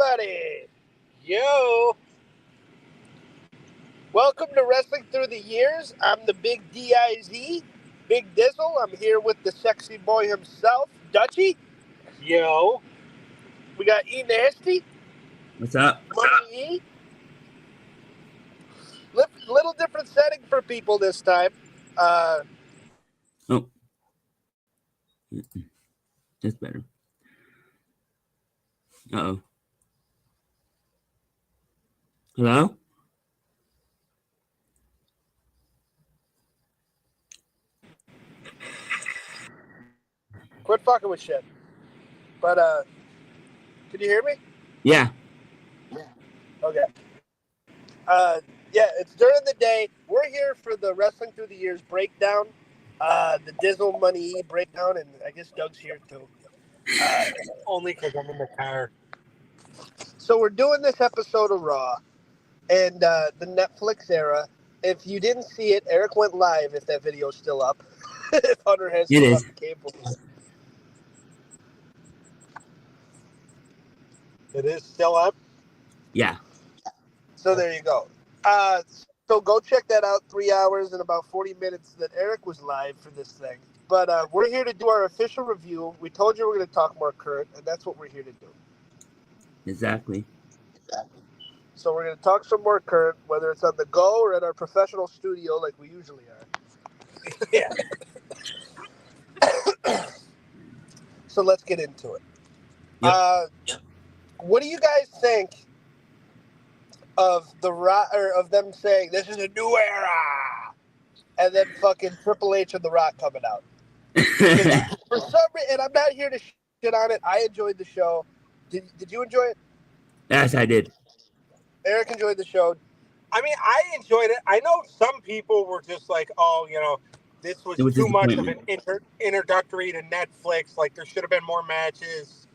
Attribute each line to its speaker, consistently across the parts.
Speaker 1: everybody.
Speaker 2: Yo.
Speaker 1: Welcome to Wrestling Through the Years. I'm the Big D-I-Z, Big Dizzle. I'm here with the sexy boy himself, Dutchie.
Speaker 2: Yo.
Speaker 1: We got E Nasty.
Speaker 3: What's up?
Speaker 1: Money E. Little different setting for people this time.
Speaker 3: Oh. That's better. Uh-oh. Hello?
Speaker 1: Quit fucking with shit. But, can you hear me?
Speaker 3: Yeah.
Speaker 1: Okay. Yeah, it's during the day. We're here for the Wrestling Through the Years breakdown, the Dizzle Money E breakdown, and I guess Doug's here too.
Speaker 2: Only because I'm in the car.
Speaker 1: So we're doing this episode of Raw and the Netflix era. If you didn't see it, Eric went live if that video's still up. If Hunter has
Speaker 3: It is.
Speaker 1: cable.
Speaker 2: It is still up?
Speaker 3: Yeah.
Speaker 1: So there you go. So go check that out. 3 hours and about 40 minutes that Eric was live for this thing. But we're here to do our official review. We told you we're going to talk more current, and that's what we're here to do.
Speaker 3: Exactly.
Speaker 1: So we're going to talk some more current, whether it's on the go or at our professional studio like we usually are.
Speaker 2: Yeah.
Speaker 1: So let's get into it.
Speaker 3: Yep.
Speaker 1: What do you guys think of of them saying this is a new era, and then fucking Triple H and The Rock coming out? For some reason, and I'm not here to shit on it. I enjoyed the show. Did you enjoy it?
Speaker 3: Yes, I did.
Speaker 1: Eric enjoyed the show.
Speaker 2: I mean, I enjoyed it. I know some people were just like, oh, this was too much of an introductory to Netflix. Like, there should have been more matches.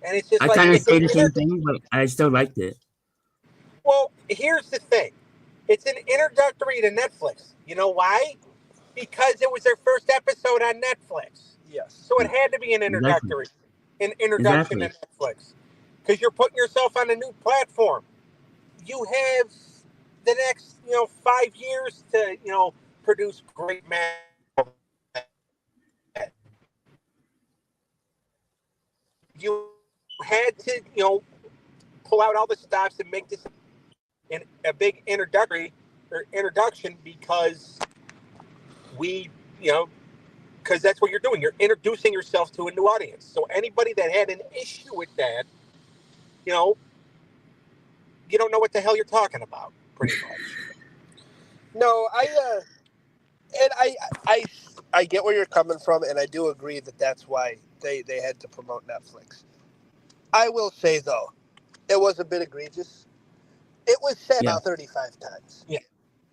Speaker 2: And it's just
Speaker 3: I kind of say the same thing, but I still liked it.
Speaker 2: Well, here's the thing. It's an introductory to Netflix. You know why? Because it was their first episode on Netflix.
Speaker 1: Yes.
Speaker 2: So it had to be an introductory. An introduction to Netflix. Because you're putting yourself on a new platform. You have the next, 5 years to, produce great matches. You had to, pull out all the stops and make this a big introduction because because that's what you're doing. You're introducing yourself to a new audience. So anybody that had an issue with that, you don't know what the hell you're talking about, pretty much.
Speaker 1: No, I get where you're coming from, and I do agree that that's why they had to promote Netflix. I will say, though, it was a bit egregious. It was said about 35 times.
Speaker 2: Yeah.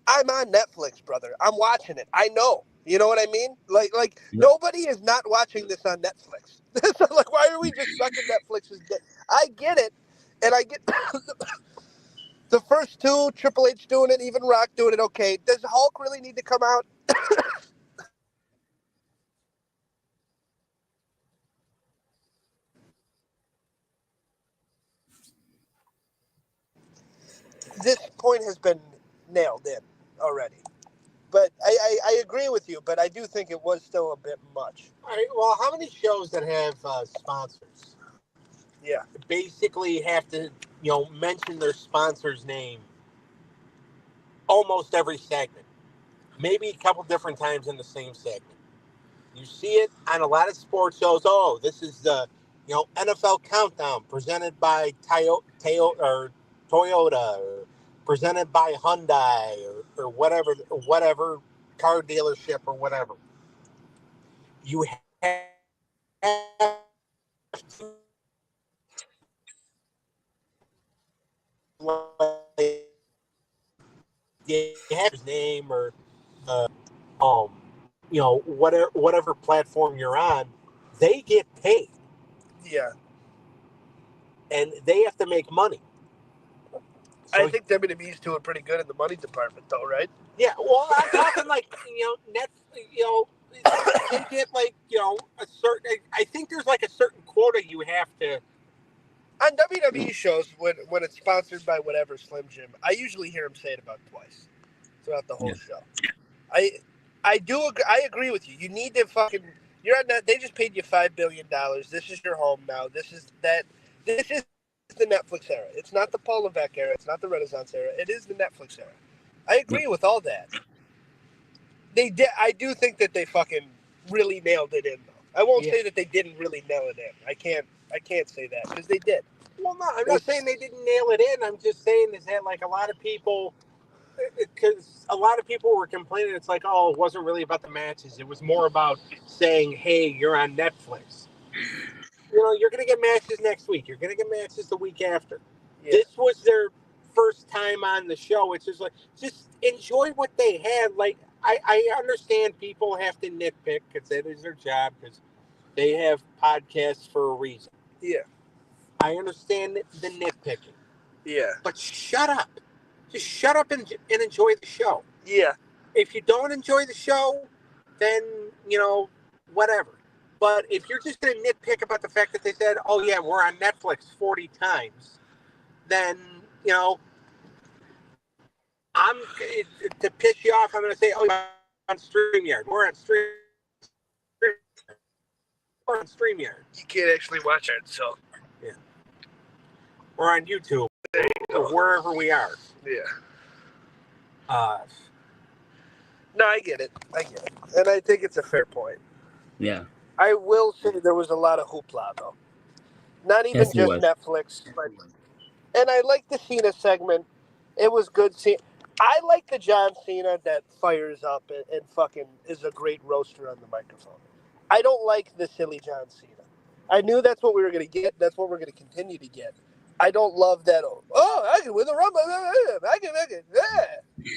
Speaker 1: I'm on Netflix, brother. I'm watching it. I know. You know what I mean? Like nobody is not watching this on Netflix. So, why are we just sucking Netflix's dick? I get it, and I get the first two, Triple H doing it, even Rock doing it, okay. Does Hulk really need to come out? This point has been nailed in already. But I agree with you, but I do think it was still a bit much.
Speaker 2: All right, well, how many shows that have sponsors?
Speaker 1: Yeah.
Speaker 2: Basically have to, mention their sponsor's name almost every segment. Maybe a couple different times in the same segment. You see it on a lot of sports shows. Oh, this is the, NFL Countdown presented by Toyota, or presented by Hyundai, or whatever car dealership or whatever. You have his name or whatever platform you're on, they get paid.
Speaker 1: Yeah.
Speaker 2: And they have to make money. So,
Speaker 1: I think WWE's doing pretty good in the money department, though, right?
Speaker 2: Yeah, well, I'm talking like, they get like, a certain, I think there's like a certain quota you have to.
Speaker 1: on WWE shows when it's sponsored by whatever Slim Jim, I usually hear him say it about twice throughout the whole show. I agree with you. You need to fucking. You're on that. They just paid you $5 billion. This is your home now. This is the Netflix era. It's not the Paul Levesque era. It's not the Renaissance era. It is the Netflix era. I agree with all that. They did. I do think that they fucking really nailed it in, though. I won't say that they didn't really nail it in. I can't say that because they did.
Speaker 2: Well, no, I'm not saying they didn't nail it in. I'm just saying is that like a lot of people, because a lot of people were complaining. It's like, oh, it wasn't really about the matches. It was more about saying, hey, you're on Netflix. You know, you're going to get matches next week. You're going to get matches the week after. Yeah. This was their first time on the show. It's just like, just enjoy what they had. Like, I understand people have to nitpick because that is their job because they have podcasts for a reason.
Speaker 1: Yeah.
Speaker 2: I understand the nitpicking.
Speaker 1: Yeah.
Speaker 2: But shut up. Just shut up and enjoy the show.
Speaker 1: Yeah.
Speaker 2: If you don't enjoy the show, then, you know, whatever. But if you're just going to nitpick about the fact that they said, oh, yeah, we're on Netflix 40 times, then, you know, to piss you off, I'm going to say, oh, you're on StreamYard. We're on StreamYard.
Speaker 1: You can't actually watch it, so.
Speaker 2: Yeah. We're on YouTube. Or wherever we are.
Speaker 1: Yeah.
Speaker 2: No,
Speaker 1: I get it. And I think it's a fair point.
Speaker 3: Yeah.
Speaker 1: I will say there was a lot of hoopla, though. Not even just Netflix. But, and I like the Cena segment. It was good. I like the John Cena that fires up and fucking is a great roaster on the microphone. I don't like the silly John Cena. I knew that's what we were going to get. That's what we're going to continue to get. I don't love that. Oh, I can win the rumble. I can. Yeah.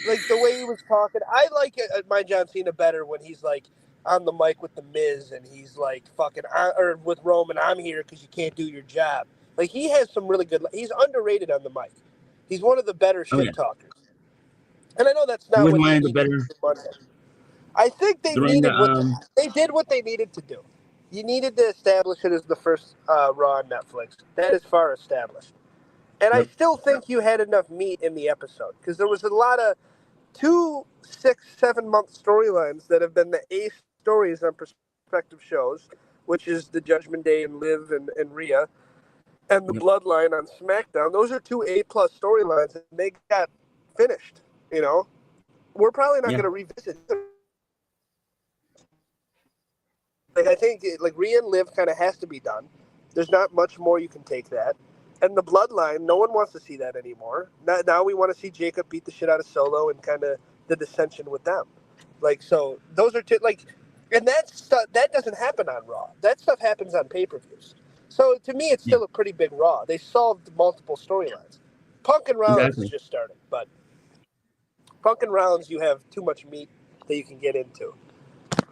Speaker 1: Like the way he was talking. I like my John Cena better when he's like on the mic with the Miz and he's like fucking or with Roman. I'm here because you can't do your job. Like he has some really good. He's underrated on the mic. He's one of the better shit talkers. And I know that's not what he needed. I think they needed they did what they needed to do. You needed to establish it as the first Raw on Netflix. That is far established. And I still think you had enough meat in the episode because there was a lot of 2, 6, 7 month storylines that have been the A stories on prospective shows, which is the Judgment Day and Liv and Rhea, and the Bloodline on SmackDown. Those are 2 A+ storylines, and they got finished. You know, we're probably not going to revisit. Like I think like Rhea and Liv kind of has to be done. There's not much more you can take that. And the Bloodline, no one wants to see that anymore. Now we want to see Jacob beat the shit out of Solo and kind of the dissension with them. Like, so those are two, like, and that stuff, that doesn't happen on Raw. That stuff happens on pay-per-views. So to me, it's still a pretty big Raw. They solved multiple storylines. Punk and Rollins is just starting, but Punk and Rollins, you have too much meat that you can get into.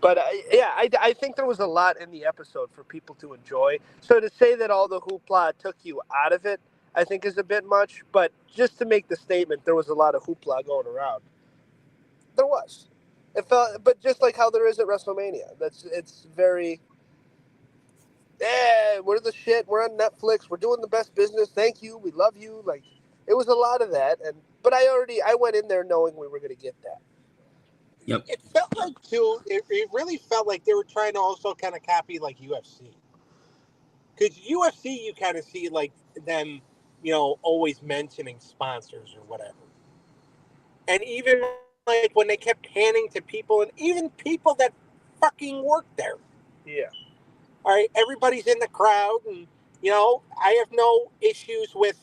Speaker 1: But I think there was a lot in the episode for people to enjoy. So to say that all the hoopla took you out of it, I think is a bit much. But just to make the statement, there was a lot of hoopla going around. There was. It felt, but just like how there is at WrestleMania, it's very. Yeah, we're the shit. We're on Netflix. We're doing the best business. Thank you. We love you. Like it was a lot of that, but I went in there knowing we were going to get that.
Speaker 3: Yep.
Speaker 2: It felt like, too, it really felt like they were trying to also kind of copy, like, UFC. Because UFC, you kind of see, like, them, you know, always mentioning sponsors or whatever. And even, like, when they kept handing to people, and even people that fucking work there.
Speaker 1: Yeah.
Speaker 2: All right, everybody's in the crowd, and, you know, I have no issues with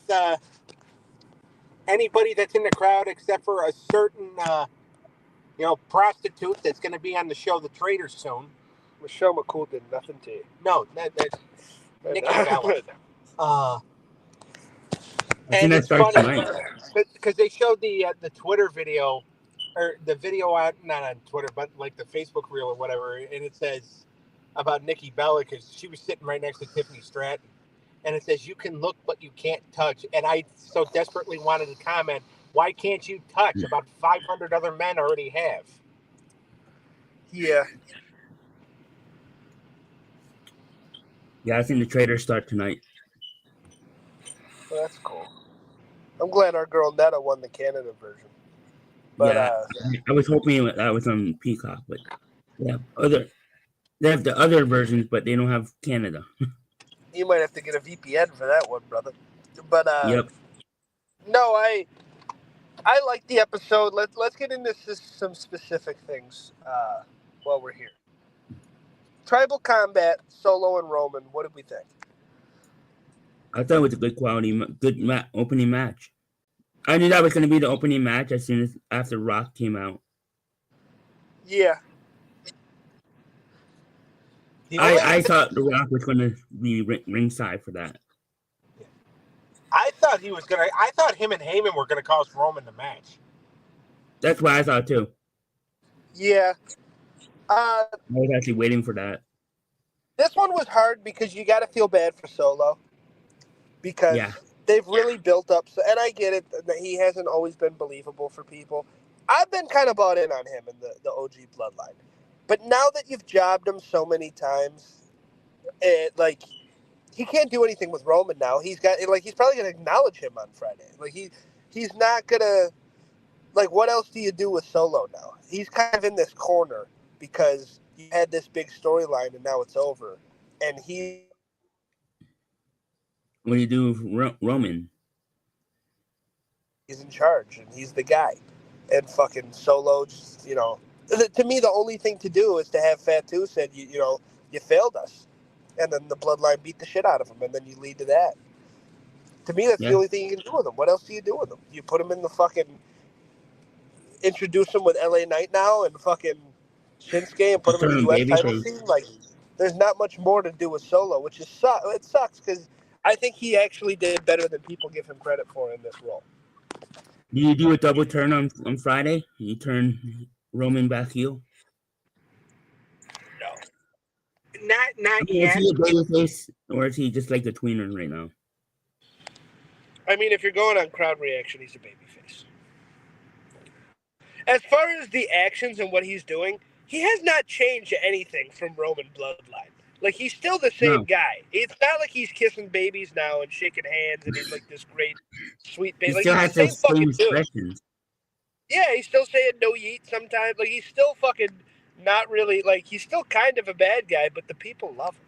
Speaker 2: anybody that's in the crowd except for a certain... you know, prostitute that's going to be on the show The Trader soon.
Speaker 1: Michelle McCool did nothing to you.
Speaker 2: No, that's Nikki Bella. And it's funny because they showed the Twitter video, or the video not on Twitter, but like the Facebook reel or whatever, and it says about Nikki Bella because she was sitting right next to Tiffany Stratton, and it says you can look but you can't touch, and I so desperately wanted to comment. Why can't you touch? About 500 other men already have.
Speaker 1: Yeah.
Speaker 3: Yeah, I think the traders start tonight.
Speaker 1: Well, that's cool. I'm glad our girl Netta won the Canada version. But
Speaker 3: I was hoping that was on Peacock, but they have the other versions, but they don't have Canada.
Speaker 1: you might have to get a VPN for that one, brother. But
Speaker 3: Yep.
Speaker 1: no, I like the episode. Let's get into some specific things while we're here. Tribal Combat, Solo and Roman. What did we think?
Speaker 3: I thought it was a good quality, opening match. I knew that was going to be the opening match as soon as after Rock came out.
Speaker 1: Yeah.
Speaker 3: I thought The Rock was going to be ringside for that.
Speaker 2: I thought him and Heyman were gonna cost Roman the match.
Speaker 3: That's what I thought too.
Speaker 1: Yeah.
Speaker 3: I was actually waiting for that.
Speaker 1: This one was hard because you got to feel bad for Solo because they've really built up. And I get it that he hasn't always been believable for people. I've been kind of bought in on him in the OG bloodline. But now that you've jobbed him so many times, he can't do anything with Roman now. He's probably going to acknowledge him on Friday. He's not going to, what else do you do with Solo now? He's kind of in this corner because you had this big storyline and now it's over. And
Speaker 3: what do you do with Roman?
Speaker 1: He's in charge and he's the guy. And fucking Solo just, to me, the only thing to do is to have Fatu said, you failed us. And then the bloodline beat the shit out of him, and then you lead to that. To me, that's the only thing you can do with him. What else do you do with him? You put him in the fucking... Introduce him with LA Knight now and fucking Shinsuke and put him in the U.S. title scene? There's not much more to do with Solo, which is it sucks because I think he actually did better than people give him credit for in this role.
Speaker 3: Do you do a double turn on Friday? You turn Roman back heel?
Speaker 2: Not yet.
Speaker 3: Is he a babyface, or is he just like the tweener right now?
Speaker 1: I mean, if you're going on crowd reaction, he's a babyface. As far as the actions and what he's doing, he has not changed anything from Roman bloodline. He's still the same guy. It's not like he's kissing babies now and shaking hands and he's like this great, sweet baby.
Speaker 3: He still has the same expressions.
Speaker 1: Yeah, he's still saying no yeet sometimes. He's still fucking not really, he's still kind of a bad guy, but the people love him.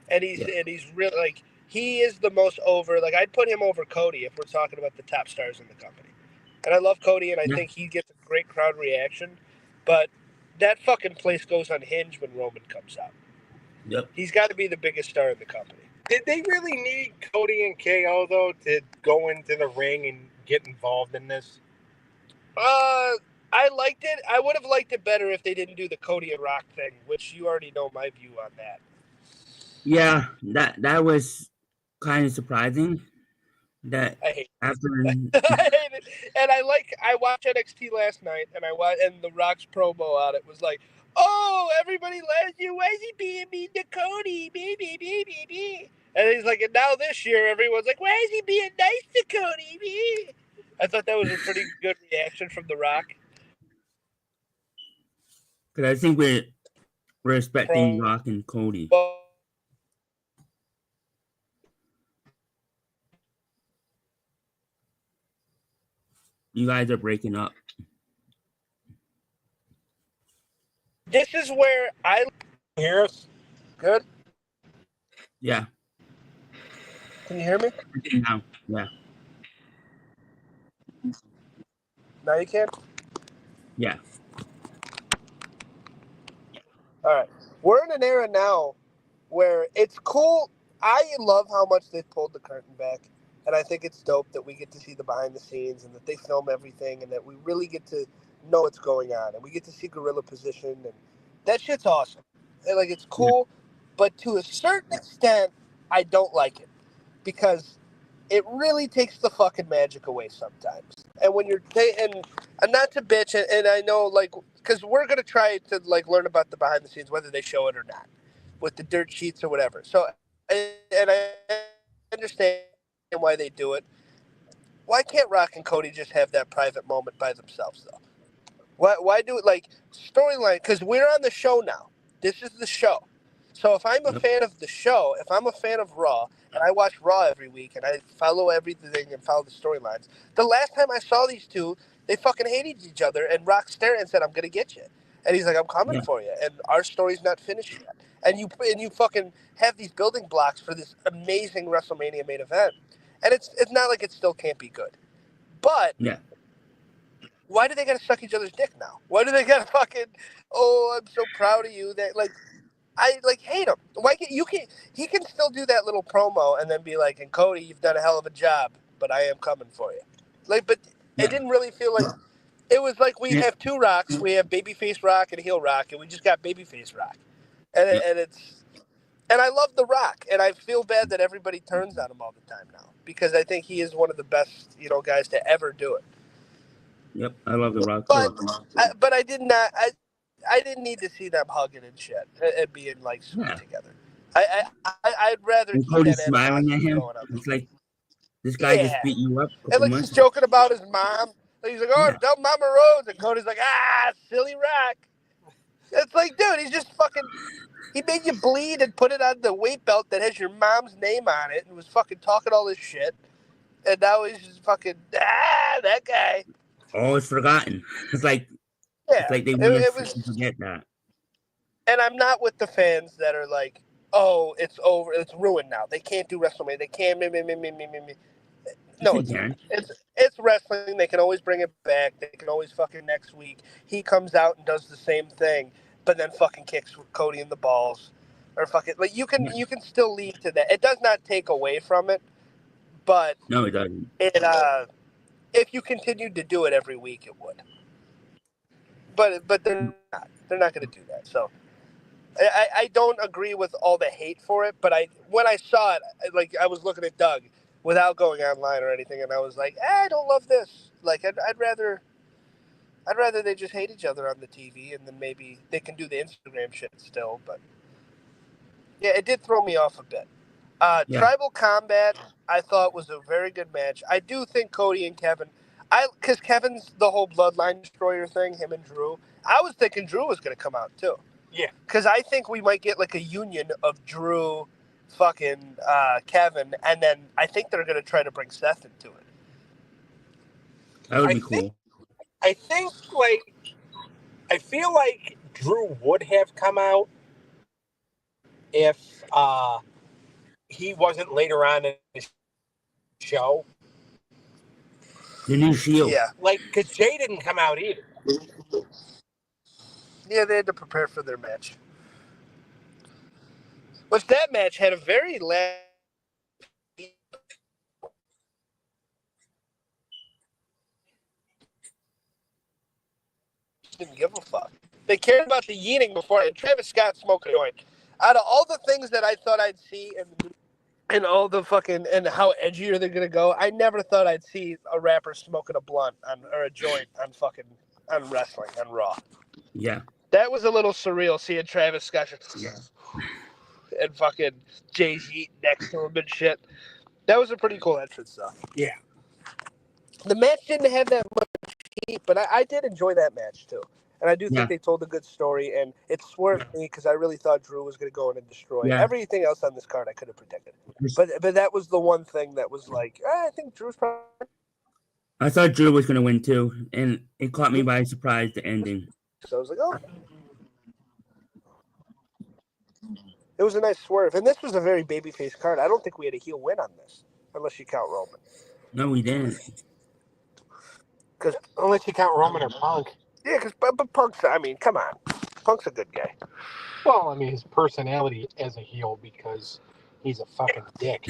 Speaker 1: And he's really, he is the most over, I'd put him over Cody if we're talking about the top stars in the company. And I love Cody, and I think he gets a great crowd reaction. But that fucking place goes unhinged when Roman comes out.
Speaker 3: Yep.
Speaker 1: He's got to be the biggest star in the company.
Speaker 2: Did they really need Cody and KO, though, to go into the ring and get involved in this?
Speaker 1: I liked it. I would have liked it better if they didn't do the Cody and Rock thing, which you already know my view on that.
Speaker 3: Yeah, that was kind of surprising. That
Speaker 1: I hate
Speaker 3: after
Speaker 1: I hate it. And I watched NXT last night, and and the Rock's promo on it was like, "Oh, everybody loves you. Why is he being mean to Cody? Be. And he's like, and now this year, everyone's like, why is he being nice to Cody? Be. I thought that was a pretty good reaction from The Rock.
Speaker 3: Because I think we're expecting Rock and Cody. You guys are breaking up.
Speaker 1: This is where I
Speaker 2: hear us.
Speaker 1: Good.
Speaker 3: Yeah.
Speaker 1: Can you hear me?
Speaker 3: Now, yeah.
Speaker 1: Now you can?
Speaker 3: Yeah.
Speaker 1: All right. We're in an era now where it's cool. I love how much they've pulled the curtain back. And I think it's dope that we get to see the behind the scenes and that they film everything and that we really get to know what's going on. And we get to see gorilla position. And that shit's awesome. And it's cool. Yeah. But to a certain extent, I don't like it. Because it really takes the fucking magic away sometimes. And when you're and not to bitch, and I know because we're gonna try to learn about the behind the scenes, whether they show it or not, with the dirt sheets or whatever. So, and I understand why they do it. Why can't Rock and Cody just have that private moment by themselves though? Why do it storyline? Because we're on the show now. This is the show. So if I'm a fan of the show, if I'm a fan of Raw, and I watch Raw every week, and I follow everything and follow the storylines. The last time I saw these two, they fucking hated each other, and Rock stared and said, "I'm gonna get you," and he's like, "I'm coming for you," and our story's not finished yet. And you fucking have these building blocks for this amazing WrestleMania main event, and it's not like it still can't be good, but why do they gotta suck each other's dick now? Why do they gotta fucking? Oh, I'm so proud of you. That like. I hate him. Why can you can he can still do that little promo and then be like, "And Cody, you've done a hell of a job, but I am coming for you." Like, but it didn't really feel like it was like we have two Rocks. We have babyface Rock and heel Rock, and we just got babyface Rock, and I love the Rock, and I feel bad that everybody turns on him all the time now because I think he is one of the best guys to ever do it.
Speaker 3: Yep, I love the Rock.
Speaker 1: But I did not. I didn't need to see them hugging and shit and being like sweet together. I'd rather
Speaker 3: and Cody smiling at him. It's like this guy just beat you up.
Speaker 1: And like he's joking about his mom. Like, he's like, "Oh, tell Mama Rose," and Cody's like, silly Rock. It's like, dude, he's just fucking. He made you bleed and put it on the weight belt that has your mom's name on it, and was fucking talking all this shit. And now he's just fucking that guy.
Speaker 3: Oh, it's forgotten. It's like.
Speaker 1: Yeah,
Speaker 3: it's like they want to forget that.
Speaker 1: And I'm not with the fans that are like, "Oh, it's over, it's ruined now. They can't do WrestleMania. They can't me." No, it's wrestling. They can always bring it back. They can always fucking next week. He comes out and does the same thing, but then fucking kicks Cody in the balls, or fucking like you can still lead to that. It does not take away from it, but
Speaker 3: no, it doesn't.
Speaker 1: If you continued to do it every week, it would. But they're not going to do that. So I don't agree with all the hate for it. But when I saw it, like I was looking at Doug without going online or anything, and I was like, I don't love this. Like I'd rather they just hate each other on the TV, and then maybe they can do the Instagram shit still. But yeah, it did throw me off a bit. Tribal Combat, I thought was a very good match. I do think Cody and Kevin. Because Kevin's the whole Bloodline Destroyer thing, him and Drew. I was thinking Drew was going to come out too.
Speaker 2: Yeah.
Speaker 1: Because I think we might get like a union of Drew, fucking Kevin, and then I think they're going to try to bring Seth into it.
Speaker 3: That would be cool.
Speaker 2: I think I feel like Drew would have come out if he wasn't later on in the show.
Speaker 3: The new Shield.
Speaker 1: Yeah.
Speaker 2: Because Jay didn't come out either.
Speaker 1: Yeah, they had to prepare for their match. Which that match had a very didn't give a fuck. They cared about the yeeting before, and Travis Scott smoked a joint. Out of all the things that I thought I'd see and all the fucking and how edgier they're gonna go, I never thought I'd see a rapper smoking a blunt or a joint on wrestling on Raw.
Speaker 3: Yeah,
Speaker 1: that was a little surreal seeing Travis Scott and fucking Jay-Z next to him and shit. That was a pretty cool entrance, though.
Speaker 2: Yeah,
Speaker 1: the match didn't have that much heat, but I did enjoy that match too. And I do think they told a good story, and it swerved me because I really thought Drew was going to go in and destroy everything else on this card. I could have predicted, but that was the one thing that was like, I think Drew's probably.
Speaker 3: I thought Drew was going to win too, and it caught me by surprise. The ending.
Speaker 1: So I was like, oh, it was a nice swerve, and this was a very babyface card. I don't think we had a heel win on this, unless you count Roman.
Speaker 3: No, we didn't.
Speaker 1: Because
Speaker 2: unless you count Roman or Punk.
Speaker 1: Yeah, but Punk's, I mean, come on. Punk's a good guy.
Speaker 2: Well, I mean, his personality as a heel because he's a fucking dick.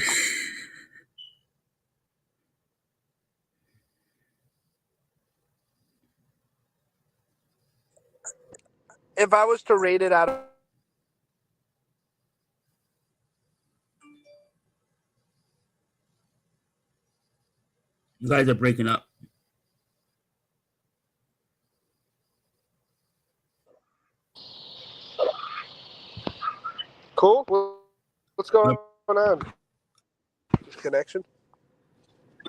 Speaker 1: If I was to rate it out of...
Speaker 3: You guys are breaking up.
Speaker 1: Cool. What's going on? Disconnection?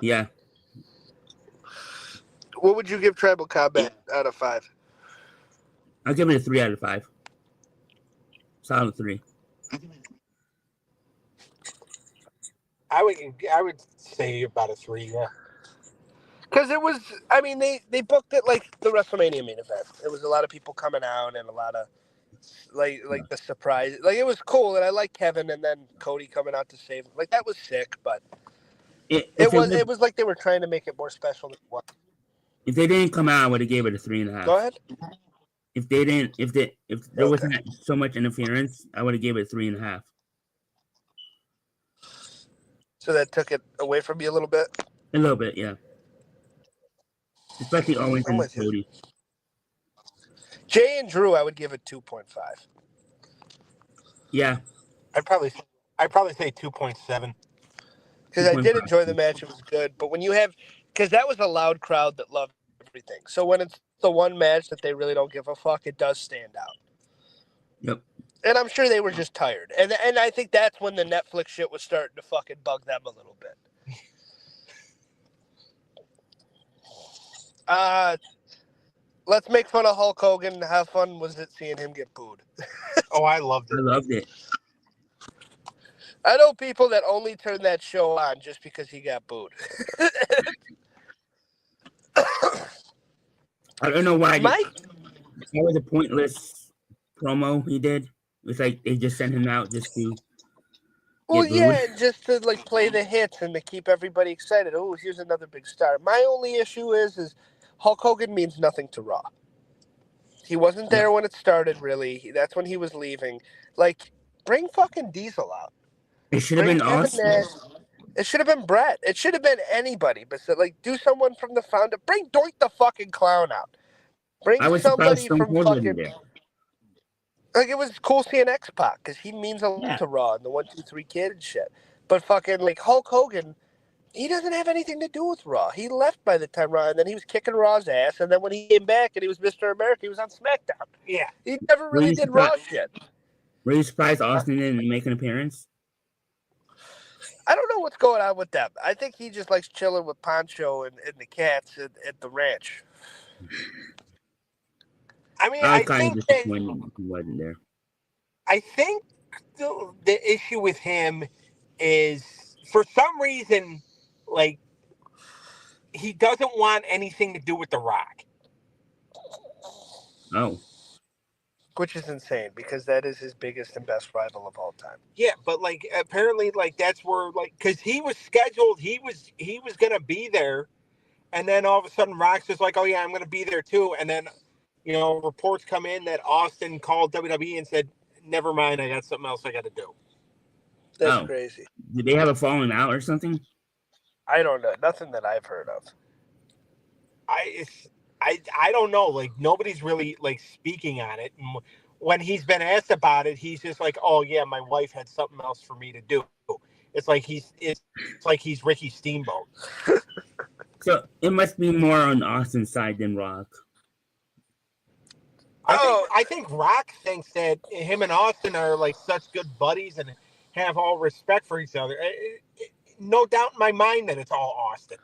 Speaker 3: Yeah.
Speaker 1: What would you give Tribal Combat out of 5?
Speaker 3: I'll give it a 3 out of 5. Solid 3.
Speaker 2: I would say about a 3. Yeah.
Speaker 1: Because it was, I mean, they booked it like the WrestleMania main event. There was a lot of people coming out and a lot of like the surprise. Like it was cool, and I like Kevin and then Cody coming out to save him. Like that was sick, but it was like they were trying to make it more special than what.
Speaker 3: If they didn't come out, I would have gave it a 3.5.
Speaker 1: Go ahead.
Speaker 3: If there wasn't so much interference, I would have gave it a 3.5.
Speaker 1: So that took it away from you a little bit.
Speaker 3: A little bit, yeah. Especially Owens and Cody.
Speaker 1: Jay and Drew, I would give it 2.5.
Speaker 3: Yeah.
Speaker 2: I'd probably say 2.7.
Speaker 1: Because I did enjoy the match; it was good. But when you have, because that was a loud crowd that loved everything. So when it's the one match that they really don't give a fuck, it does stand out.
Speaker 3: Yep.
Speaker 1: And I'm sure they were just tired. And I think that's when the Netflix shit was starting to fucking bug them a little bit. Let's make fun of Hulk Hogan. How fun was it seeing him get booed?
Speaker 2: Oh, I loved it.
Speaker 3: I loved it.
Speaker 1: I know people that only turn that show on just because he got booed.
Speaker 3: I don't know why. That was a pointless promo he did. It's like they just sent him out just to.
Speaker 1: Well, yeah, just to like play the hits and to keep everybody excited. Oh, here's another big star. My only issue is Hulk Hogan means nothing to Raw. He wasn't there when it started, really. That's when he was leaving. Like, bring fucking Diesel out.
Speaker 3: It should have been Austin.
Speaker 1: It should have been Brett. It should have been anybody. But like, do someone from the founder. Bring Doink the fucking Clown out. Bring somebody from fucking. Like, it was cool seeing X-Pac because he means a lot to Raw and the 1, 2, 3 kid and shit. But fucking like Hulk Hogan, he doesn't have anything to do with Raw. He left by the time Raw, and then he was kicking Raw's ass. And then when he came back and he was Mr. America, he was on SmackDown.
Speaker 2: Yeah,
Speaker 1: he never really did Raw shit.
Speaker 3: Were you surprised Austin didn't make an appearance?
Speaker 1: I don't know what's going on with them. I think he just likes chilling with Poncho and the cats at the ranch.
Speaker 2: I mean,
Speaker 3: I kind of disappointed he wasn't there.
Speaker 2: I think the issue with him is, for some reason, like, he doesn't want anything to do with The Rock.
Speaker 3: Oh.
Speaker 1: Which is insane, because that is his biggest and best rival of all time.
Speaker 2: Yeah, but like apparently, like that's where, like, because he was scheduled, he was gonna be there, and then all of a sudden Rock's just like, oh yeah, I'm gonna be there too, and then reports come in that Austin called WWE and said, never mind, I got something else I got to do.
Speaker 1: That's crazy.
Speaker 3: Did they have a falling out or something?
Speaker 1: I don't know. Nothing that I've heard of.
Speaker 2: I don't know. Like, nobody's really like speaking on it. And when he's been asked about it, he's just like, "Oh yeah, my wife had something else for me to do." It's like he's Ricky Steamboat.
Speaker 3: So it must be more on Austin's side than Rock.
Speaker 2: I think Rock thinks that him and Austin are like such good buddies and have all respect for each other. No doubt in my mind that it's all Austin,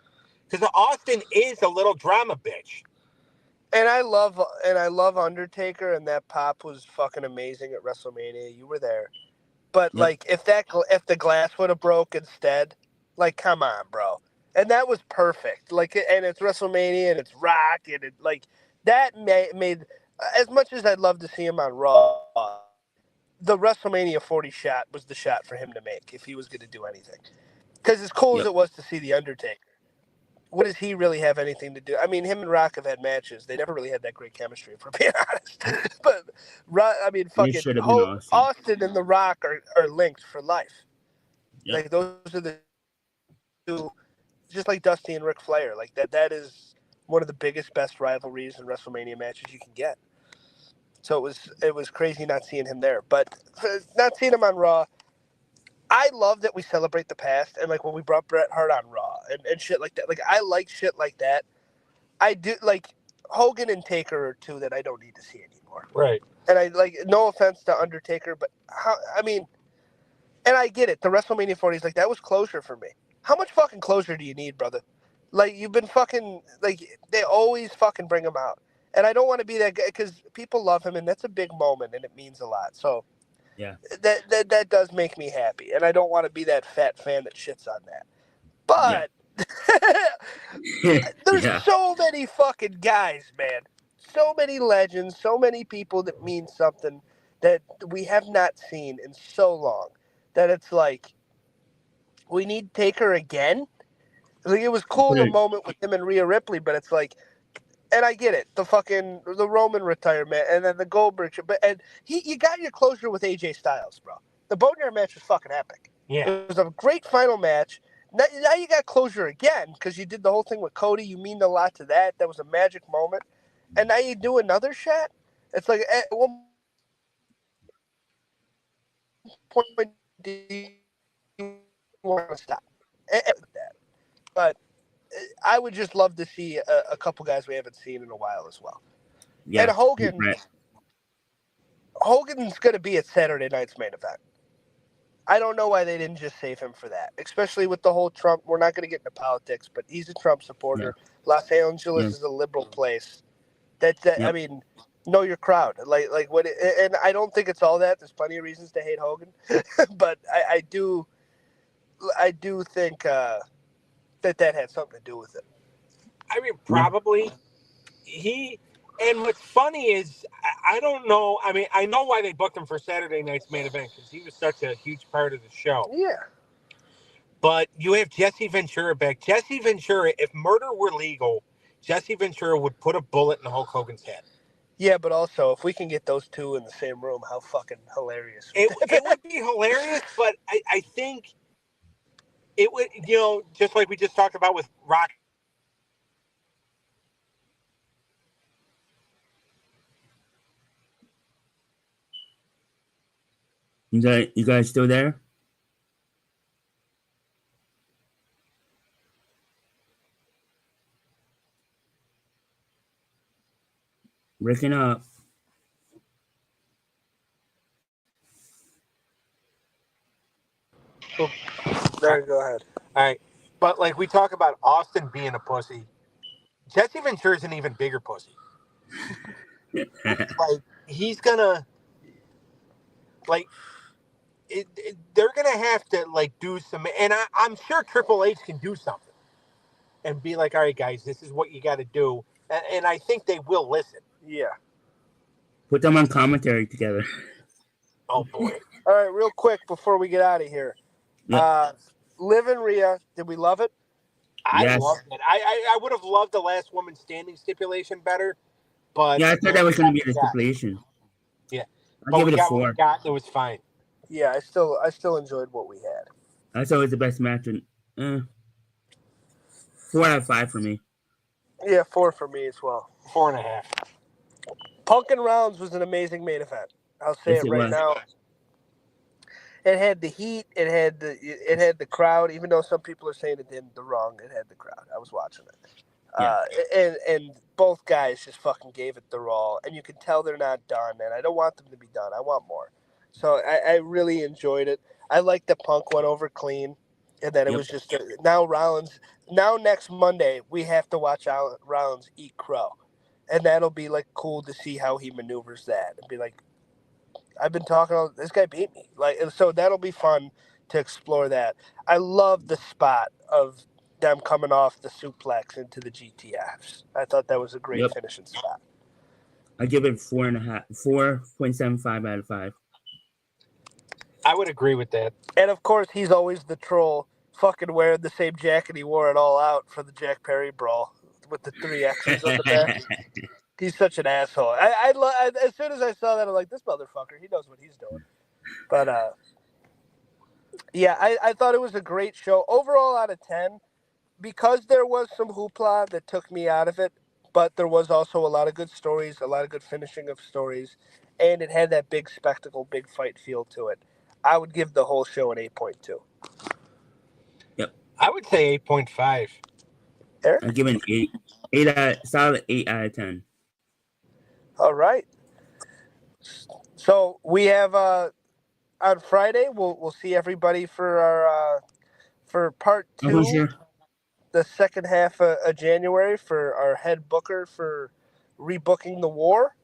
Speaker 2: because Austin is a little drama bitch.
Speaker 1: And I love Undertaker, and that pop was fucking amazing at WrestleMania. You were there, but like if the glass would have broke instead, like come on, bro. And that was perfect. Like, and it's WrestleMania and it's Rock and it like that made. As much as I'd love to see him on Raw, the WrestleMania 40 shot was the shot for him to make if he was going to do anything. Because as cool as it was to see The Undertaker, what does he really have anything to do? I mean, him and Rock have had matches. They never really had that great chemistry, if we're being honest. But, I mean, fucking Austin and The Rock are linked for life. Yep. Like, those are the two, just like Dusty and Ric Flair. Like, that is one of the biggest, best rivalries and WrestleMania matches you can get. So it was crazy not seeing him there. But not seeing him on Raw, I love that we celebrate the past. And like when we brought Bret Hart on Raw and shit like that. Like I like shit like that. I do like Hogan and Taker are two that I don't need to see anymore.
Speaker 2: Right.
Speaker 1: And I like, no offense to Undertaker, but and I get it. The WrestleMania 40s, like that was closure for me. How much fucking closure do you need, brother? Like you've been fucking, like they always fucking bring him out. And I don't want to be that guy because people love him, and that's a big moment, and it means a lot. So
Speaker 3: Yeah.
Speaker 1: That does make me happy, and I don't want to be that fat fan that shits on that. But there's
Speaker 3: Yeah.
Speaker 1: so many fucking guys, man. So many legends, so many people that mean something that we have not seen in so long that it's like we need Taker again. Like, it was cool in the moment with him and Rhea Ripley, but it's like, and I get it, the Roman retirement and then the Goldberg, and you got your closure with AJ Styles, bro. The Boneyard match was fucking epic.
Speaker 2: Yeah.
Speaker 1: It was a great final match. Now you got closure again because you did the whole thing with Cody. You mean a lot to that. That was a magic moment. And now you do another shot. It's like, at one point, do you want to stop? But I would just love to see a couple guys we haven't seen in a while as well.
Speaker 3: Yeah.
Speaker 1: And Hogan's going to be at Saturday night's main event. I don't know why they didn't just save him for that, especially with the whole Trump. We're not going to get into politics, but he's a Trump supporter. Yeah. Los Angeles is a liberal place. I mean, know your crowd. Like what? And I don't think it's all that. There's plenty of reasons to hate Hogan, but I do think that had something to do with it.
Speaker 2: I mean, probably And what's funny is, I don't know. I mean, I know why they booked him for Saturday night's main event because he was such a huge part of the show.
Speaker 1: Yeah.
Speaker 2: But you have Jesse Ventura back. Jesse Ventura, if murder were legal, Jesse Ventura would put a bullet in Hulk Hogan's head.
Speaker 1: Yeah, but also, if we can get those two in the same room, how fucking hilarious.
Speaker 2: It would be hilarious, but I think it would, just like we just talked about with Rock.
Speaker 3: You guys still there? Breaking up.
Speaker 1: Cool. There, go ahead.
Speaker 2: All right. But like we talk about Austin being a pussy, Jesse Ventura is an even bigger pussy. Like, he's gonna, like, they're gonna have to like do some, and I'm sure Triple H can do something and be like, all right, guys, this is what you got to do, and I think they will listen.
Speaker 1: Yeah.
Speaker 3: Put them on commentary together.
Speaker 2: Oh boy!
Speaker 1: All right, real quick before we get out of here, Liv and Rhea, did we love it?
Speaker 2: I loved it. I would have loved the last woman standing stipulation better, but
Speaker 3: I thought that was going to be the stipulation.
Speaker 2: Yeah,
Speaker 3: I'll give it a 4.
Speaker 2: It was fine.
Speaker 1: Yeah, I still enjoyed what we had.
Speaker 3: I thought it was the best match. 4 out of 5 for me.
Speaker 1: Yeah, 4 for me as well.
Speaker 2: 4.5.
Speaker 1: Punk and Rounds was an amazing main event. I'll say it right now. It had the heat. It had the crowd. Even though some people are saying it didn't, it had the crowd. I was watching it. Yeah. And both guys just fucking gave it their all. And you can tell they're not done. And I don't want them to be done. I want more. So I really enjoyed it. I like that Punk went over clean. And then it was just now Rollins. Now next Monday we have to watch Rollins eat crow, and that'll be like cool to see how he maneuvers that and be like, I've been talking. This guy beat me. So that'll be fun to explore that. I love the spot of them coming off the suplex into the GTFs. I thought that was a great finishing spot.
Speaker 3: I give it 4.75 out of 5.
Speaker 2: I would agree with that.
Speaker 1: And of course, he's always the troll, fucking wearing the same jacket he wore it all out for the Jack Perry brawl with the 3 X's on the back. He's such an asshole. As soon as I saw that, I'm like, this motherfucker, he knows what he's doing. But I thought it was a great show. Overall, out of 10, because there was some hoopla that took me out of it, but there was also a lot of good stories, a lot of good finishing of stories, and it had that big spectacle, big fight feel to it. I would give the whole show an 8.2.
Speaker 3: Yep.
Speaker 2: I would say 8.5.
Speaker 1: Eric?
Speaker 3: I'd give it an solid 8 out of 10.
Speaker 1: All right. So we have on Friday. We'll see everybody for our for part 2, the second half of January, for our head booker for rebooking the war.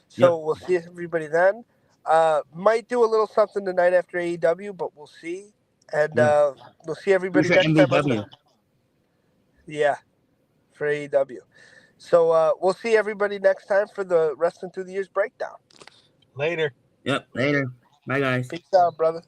Speaker 1: So we'll see everybody then. Might do a little something tonight after AEW, but we'll see. And we'll see everybody
Speaker 3: For
Speaker 1: next time.
Speaker 3: MBW.
Speaker 1: Yeah, for AEW. So we'll see everybody next time for the Wrestling Through the Years breakdown.
Speaker 2: Later.
Speaker 3: Yep, later. Bye, guys.
Speaker 1: Peace out, brother.